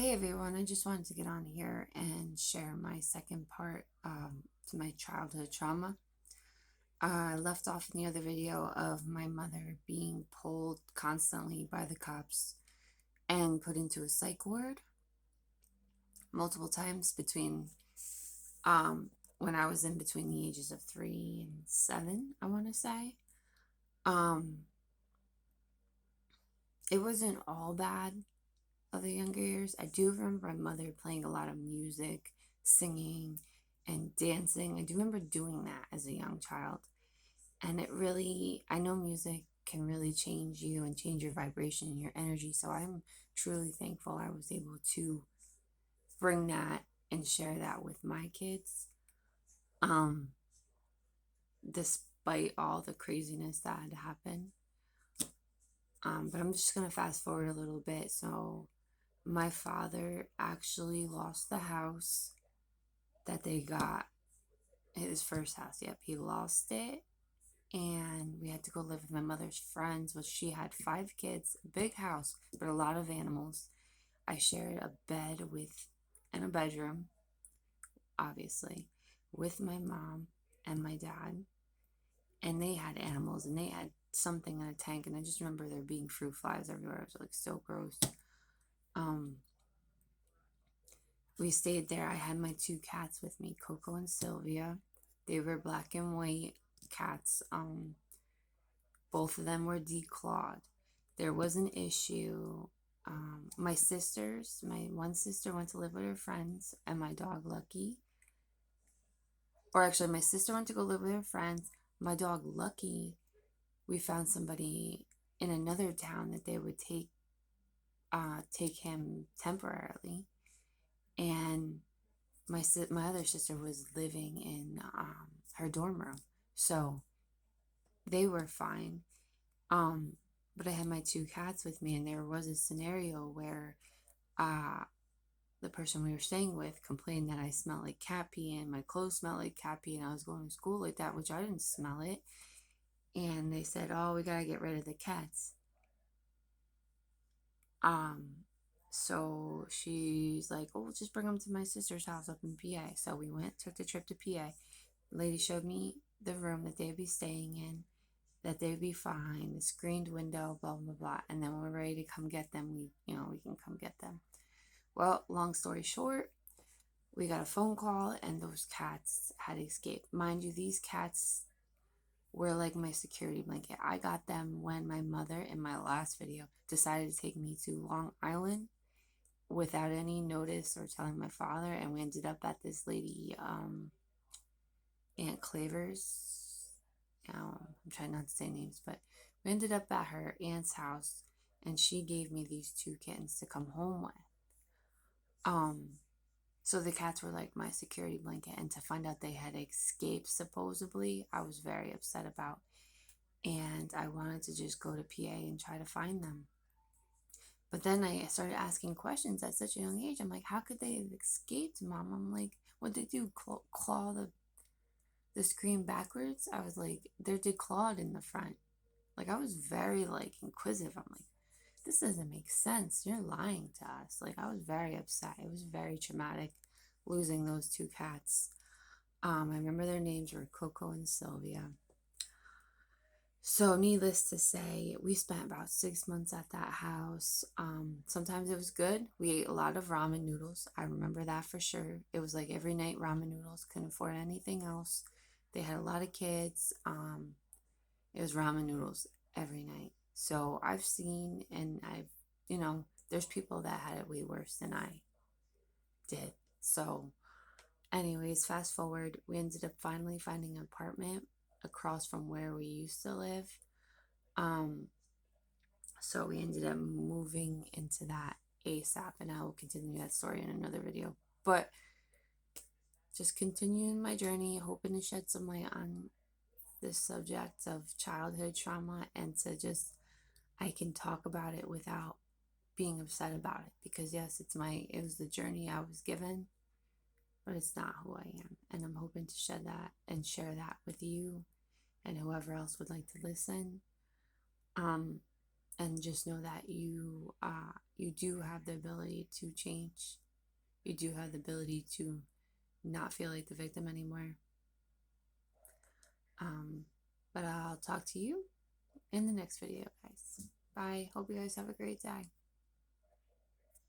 Hey everyone, I just wanted to get on here and share my second part to my childhood trauma. I left off in the other video of my mother being pulled constantly by the cops and put into a psych ward multiple times between um, when I was in between the ages of 3 and 7, I want to say. Um, it wasn't all bad of the younger years. I do remember my mother playing a lot of music, singing, and dancing. I do remember doing that as a young child. And it really, I know music can really change you and change your vibration and your energy. So I'm truly thankful I was able to bring that and share that with my kids. Um, Despite all the craziness that had happened. But I'm just gonna fast forward a little bit. So my father actually lost the house that they got, his first house. Yep, he lost it. And we had to go live with my mother's friends, which she had 5 kids, a big house, but a lot of animals. I shared a bed with and a bedroom, obviously, with my mom and my dad. And they had animals and they had something in a tank. And I just remember there being fruit flies everywhere. It was like so gross. Um, we stayed there. I had my 2 cats with me, Coco and Sylvia. They were black and white cats. Both of them were declawed. There was an issue. My sisters, my one sister went to live with her friends, and my dog Lucky, or actually, my sister went to go live with her friends. My dog Lucky, we found somebody in another town that they would take him temporarily, and my other sister was living in her dorm room, so they were fine. Um, but I had my 2 cats with me, and there was a scenario where uh the person we were staying with complained that I smelled like cat pee and my clothes smelled like cat pee and I was going to school like that, which I didn't smell it. And they said, "Oh, we gotta get rid of the cats." Um, so she's like, "Oh, we'll just bring them to my sister's house up in PA." So we went, took the trip to PA. The lady showed me the room that they'd be staying in, that they'd be fine, the screened window, blah blah blah. And then when we're ready to come get them, we can come get them. Well, long story short, we got a phone call and those cats had escaped. Mind you, these cats were like my security blanket. I got them when my mother, in my last video, decided to take me to Long Island without any notice or telling my father. And we ended up at this lady, Aunt Clavers. I'm trying not to say names, but we ended up at her aunt's house and she gave me these 2 kittens to come home with. Um, So the cats were like my security blanket, and to find out they had escaped supposedly, I was very upset about. And I wanted to just go to PA and try to find them. But then I started asking questions at such a young age. I'm like, how could they have escaped, Mom? I'm like, what did they do? Claw the screen backwards? I was like, they're declawed in the front. Like I was very like inquisitive. I'm like, this doesn't make sense. You're lying to us. Like I was very upset. It was very traumatic losing those 2 cats. I remember their names were Coco and Sylvia. So, needless to say, we spent about 6 months at that house. Sometimes it was good. We ate a lot of ramen noodles. I remember that for sure. It was like every night ramen noodles, couldn't afford anything else. They had a lot of kids. It was ramen noodles every night. So, I've seen and there's people that had it way worse than I did. So, anyways, fast forward, we ended up finally finding an apartment across from where we used to live. Um, so we ended up moving into that ASAP, and I will continue that story in another video. But just continuing my journey, hoping to shed some light on this subject of childhood trauma and to just I can talk about it without being upset about it because yes, it was the journey I was given, but it's not who I am. And I'm hoping to shed that and share that with you and whoever else would like to listen. Um, and just know that you do have the ability to change. You do have the ability to not feel like the victim anymore. Um, but I'll talk to you in the next video, guys. Bye. Hope you guys have a great day.